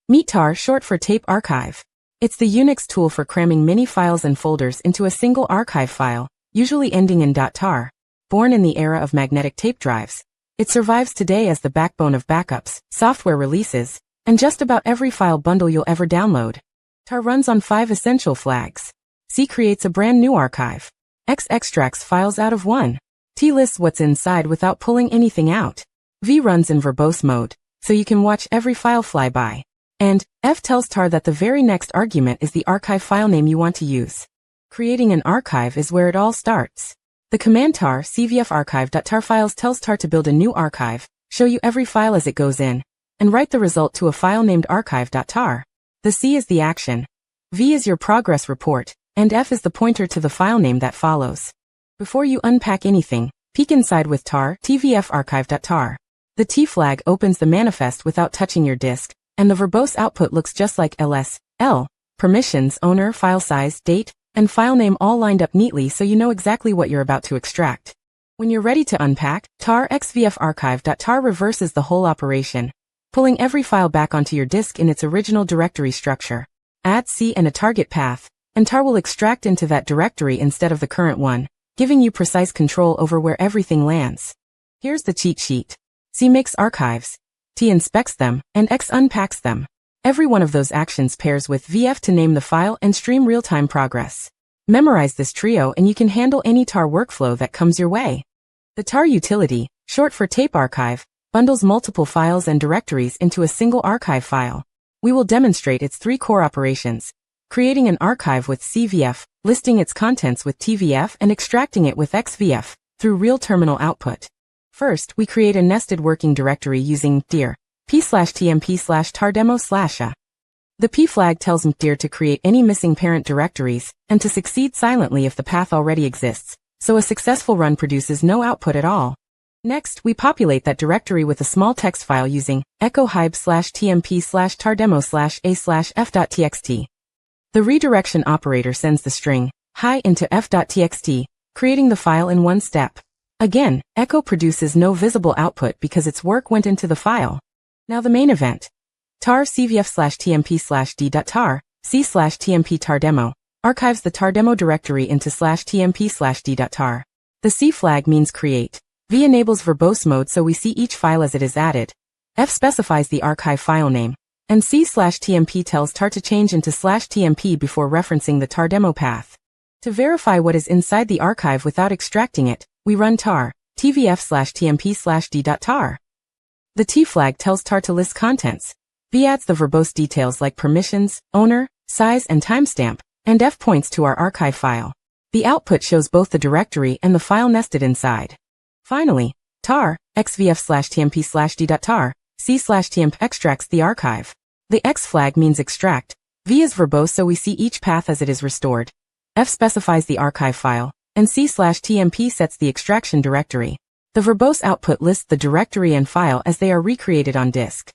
Meet tar, short for Tape Archive. It's the Unix tool for cramming many files and folders into a single archive file, usually ending in .tar. Born in the era of magnetic tape drives, it survives today as the backbone of backups, software releases, and just about every file bundle you'll ever download. Tar runs on 5 essential flags. C creates a brand new archive. X extracts files out of one. T lists what's inside without pulling anything out. V runs in verbose mode, so you can watch every file fly by. And F tells tar that the very next argument is the archive file name you want to use. Creating an archive is where it all starts. The command tar cvfarchive.tar files tells tar to build a new archive, show you every file as it goes in, and write the result to a file named archive.tar. The C is the action. V is your progress report, and F is the pointer to the file name that follows. Before you unpack anything, peek inside with tar tvfarchive.tar. The T flag opens the manifest without touching your disk, and the verbose output looks just like ls, l, permissions, owner, file size, date, and file name all lined up neatly so you know exactly what you're about to extract. When you're ready to unpack, tar xvfarchive.tar reverses the whole operation, pulling every file back onto your disk in its original directory structure. Add C and a target path, and tar will extract into that directory instead of the current one, giving you precise control over where everything lands. Here's the cheat sheet. C makes archives, T inspects them, and X unpacks them. Every one of those actions pairs with VF to name the file and stream real-time progress. Memorize this trio and you can handle any tar workflow that comes your way. The tar utility, short for Tape Archive, bundles multiple files and directories into a single archive file. We will demonstrate its 3 core operations: creating an archive with CVF, listing its contents with TVF, and extracting it with XVF through real terminal output. First, we create a nested working directory using dir p/tmp/tardemo/a. The p flag tells mkdir to create any missing parent directories, and to succeed silently if the path already exists, so a successful run produces no output at all. Next, we populate that directory with a small text file using echo-hyb/tmp/tardemo/a/f.txt. The redirection operator sends the string hi into f.txt, creating the file in one step. Again, echo produces no visible output because its work went into the file. Now the main event. Tar cvf/tmp/d.tar, c/tmp/tardemo, archives the tardemo directory into /tmp/d.tar. The C flag means create. V enables verbose mode so we see each file as it is added. F specifies the archive file name. And C/tmp tells tar to change into /tmp before referencing the tardemo path. To verify what is inside the archive without extracting it, we run tar tvf/tmp/d.tar. The T flag tells tar to list contents. V adds the verbose details like permissions, owner, size, and timestamp, and F points to our archive file. The output shows both the directory and the file nested inside. Finally, tar xvf/tmp/d.tar, c/tmp extracts the archive. The X flag means extract. V is verbose so we see each path as it is restored. F specifies the archive file, and c/tmp sets the extraction directory. The verbose output lists the directory and file as they are recreated on disk.